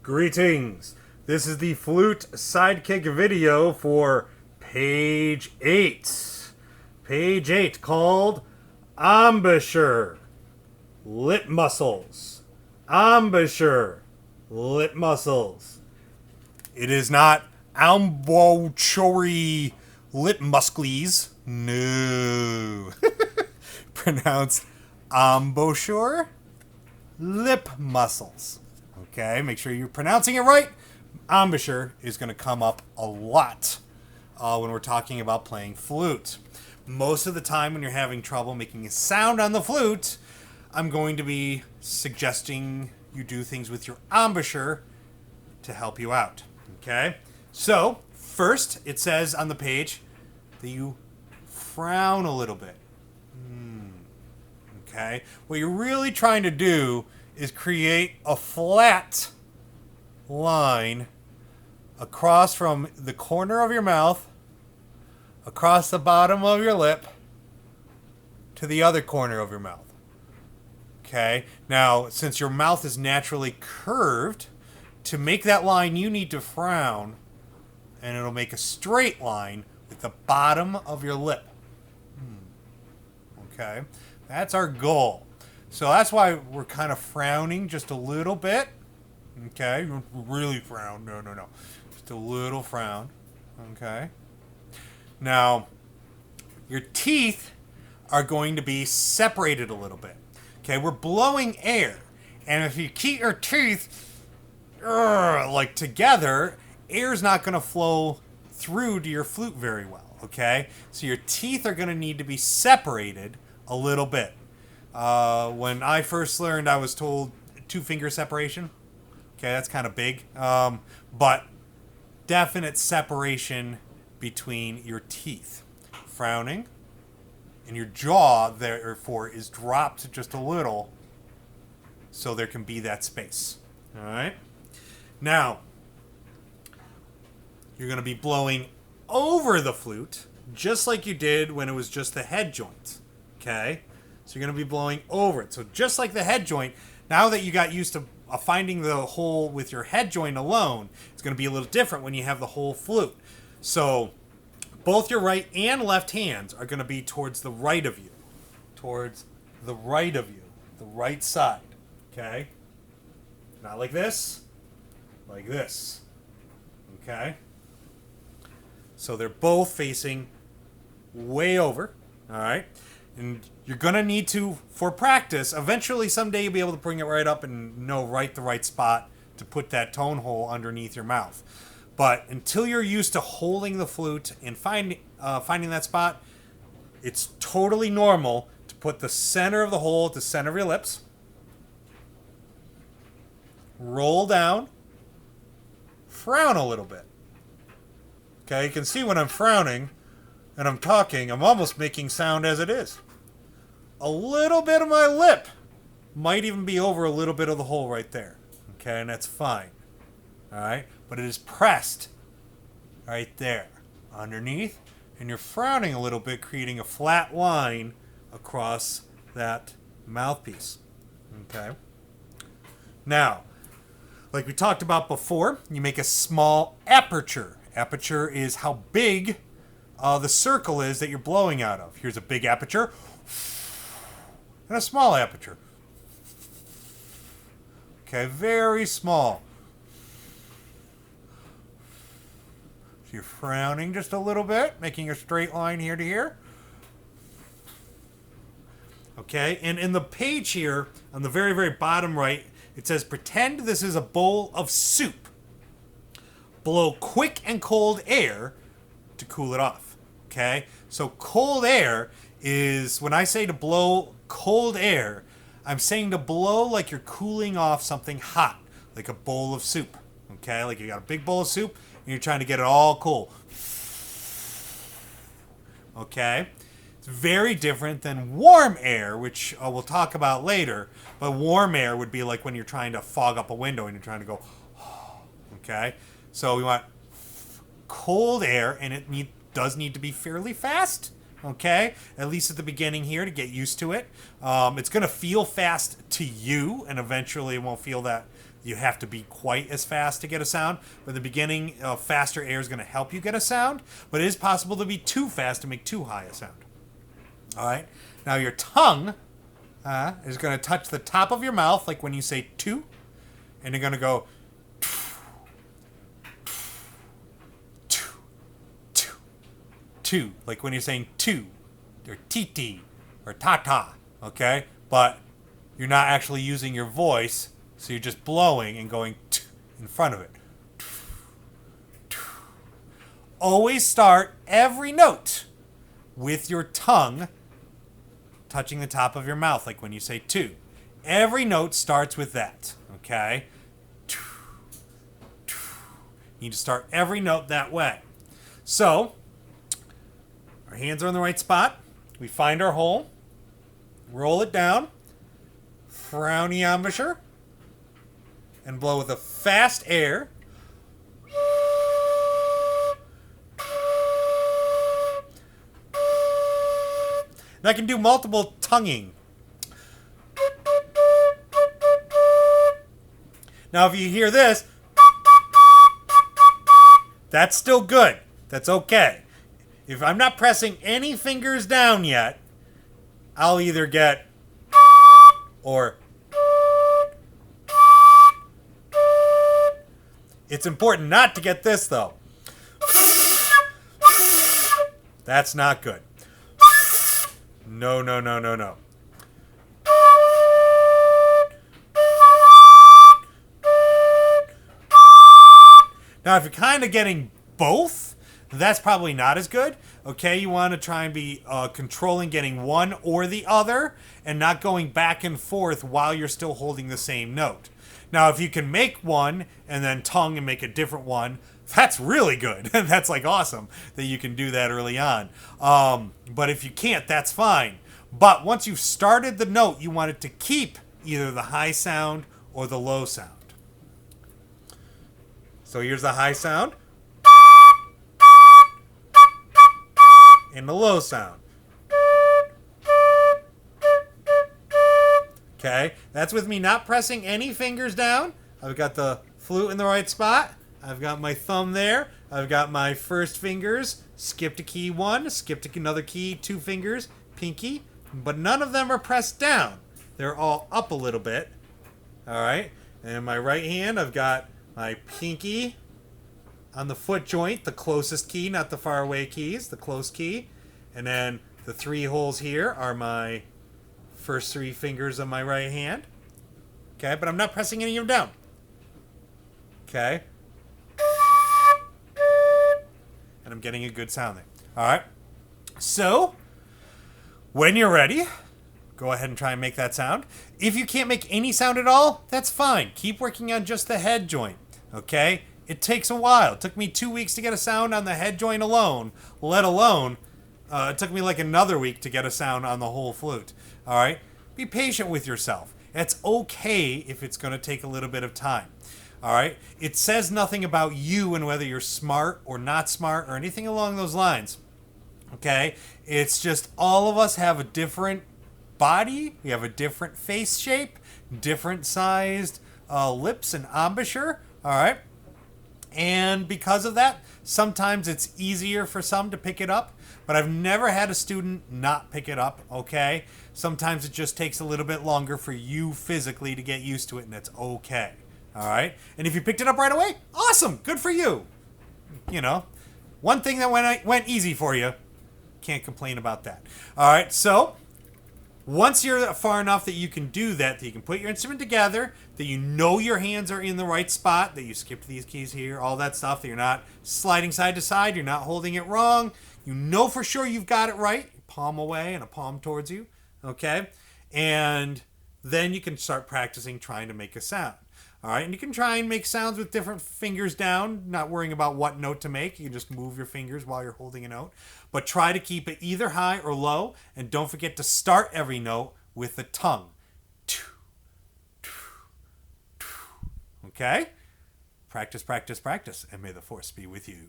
Greetings. This is the Flute Sidekick video for page 8. Page 8 called Embouchure. Lip muscles. Embouchure. Lip muscles. It is not Embouchure lip muscles. No. Pronounced embouchure lip muscles. Okay, make sure you're pronouncing it right. Embouchure is going to come up a lot when we're talking about playing flute. Most of the time when you're having trouble making a sound on the flute, I'm going to be suggesting you do things with your embouchure to help you out. Okay, so first it says on the page that you frown a little bit. Okay, what you're really trying to do is create a flat line across from the corner of your mouth, across the bottom of your lip, to the other corner of your mouth. Okay, now since your mouth is naturally curved, to make that line you need to frown, and it'll make a straight line with the bottom of your lip. Okay, that's our goal. So that's why we're kind of frowning just a little bit. Okay, really frown. No. Just a little frown. Okay. Now, your teeth are going to be separated a little bit. Okay, we're blowing air. And if you keep your teeth like together, air's not going to flow through to your flute very well. Okay, so your teeth are going to need to be separated a little bit. When I first learned, I was told 2-finger separation. Okay, that's kind of big. But definite separation between your teeth. Frowning. And your jaw, therefore, is dropped just a little so there can be that space. All right? Now, you're going to be blowing over the flute, just like you did when it was just the head joint. Okay? So you're going to be blowing over it. So just like the head joint, now that you got used to finding the hole with your head joint alone, it's going to be a little different when you have the whole flute. So both your right and left hands are going to be towards the right of you. Towards the right of you. The right side. Okay? Not like this. Like this. Okay? So they're both facing way over. All right? And you're going to need to, for practice, eventually someday you'll be able to bring it right up and know the right spot to put that tone hole underneath your mouth. But until you're used to holding the flute and finding that spot, it's totally normal to put the center of the hole at the center of your lips. Roll down. Frown a little bit. Okay, you can see when I'm frowning and I'm talking, I'm almost making sound as it is. A little bit of my lip might even be over a little bit of the hole right there. Okay, and that's fine. Alright, but it is pressed right there underneath, and you're frowning a little bit, creating a flat line across that mouthpiece. Okay. Now, like we talked about before, you make a small aperture. Aperture is how big the circle is that you're blowing out of. Here's a big aperture and a small aperture. Okay, very small. So you're frowning just a little bit, making a straight line here to here. Okay, and in the page here, on the very, very bottom right, it says, pretend this is a bowl of soup. Blow quick and cold air to cool it off. Okay, so cold air is, when I say to blow cold air, I'm saying to blow like you're cooling off something hot, like a bowl of soup. Okay, like you got a big bowl of soup and you're trying to get it all cool. Okay, it's very different than warm air, which we'll talk about later. But warm air would be like when you're trying to fog up a window and you're trying to go. Okay, so we want cold air, and it does need to be fairly fast. Okay, at least at the beginning here to get used to it. It's going to feel fast to you, and eventually it won't feel that you have to be quite as fast to get a sound. But in the beginning, faster air is going to help you get a sound. But it is possible to be too fast to make too high a sound. All right. Now your tongue is going to touch the top of your mouth, like when you say two, and you're going to go two, like when you're saying two, or titi, or tata, okay? But you're not actually using your voice, so you're just blowing and going in front of it. Always start every note with your tongue touching the top of your mouth, like when you say two. Every note starts with that, okay? You need to start every note that way. So, our hands are in the right spot. We find our hole. Roll it down. Frowny embouchure. And blow with a fast air. And I can do multiple tonguing. Now, if you hear this, that's still good. That's okay. If I'm not pressing any fingers down yet, I'll either get or. It's important not to get this, though. That's not good. No, no, no, no, no. Now, if you're kind of getting both, that's probably not as good. Okay, you want to try and be controlling getting one or the other and not going back and forth while you're still holding the same note. Now, if you can make one and then tongue and make a different one, that's really good. That's like awesome that you can do that early on. But if you can't, that's fine. But once you've started the note, you want it to keep either the high sound or the low sound. So here's the high sound. And the low sound. Okay, that's with me not pressing any fingers down. I've got the flute in the right spot. I've got my thumb there. I've got my first fingers. Skipped a key one, skipped another key, two fingers, pinky. But none of them are pressed down. They're all up a little bit. All right, and in my right hand, I've got my pinky on the foot joint, the closest key, not the far away keys, the close key. And then the three holes here are my first three fingers of my right hand. Okay, but I'm not pressing any of them down. Okay. And I'm getting a good sound there. All right. So, when you're ready, go ahead and try and make that sound. If you can't make any sound at all, that's fine. Keep working on just the head joint. Okay? It takes a while. It took me 2 weeks to get a sound on the head joint alone, let alone it took me like another week to get a sound on the whole flute. All right? Be patient with yourself. It's okay if it's going to take a little bit of time. All right? It says nothing about you and whether you're smart or not smart or anything along those lines. Okay? It's just all of us have a different body. We have a different face shape, different sized lips and embouchure. All right? And because of that, sometimes it's easier for some to pick it up, but I've never had a student not pick it up, okay? Sometimes it just takes a little bit longer for you physically to get used to it, and that's okay, all right? And if you picked it up right away, awesome, good for you. You know, one thing that went easy for you, can't complain about that. All right, so once you're far enough that you can do that you can put your instrument together, that you know your hands are in the right spot, that you skipped these keys here, all that stuff, that you're not sliding side to side, you're not holding it wrong, you know for sure you've got it right, palm away and a palm towards you, okay? And then you can start practicing trying to make a sound. All right, and you can try and make sounds with different fingers down, not worrying about what note to make. You can just move your fingers while you're holding a note. But try to keep it either high or low, and don't forget to start every note with the tongue. Okay? Practice, practice, practice, and may the force be with you.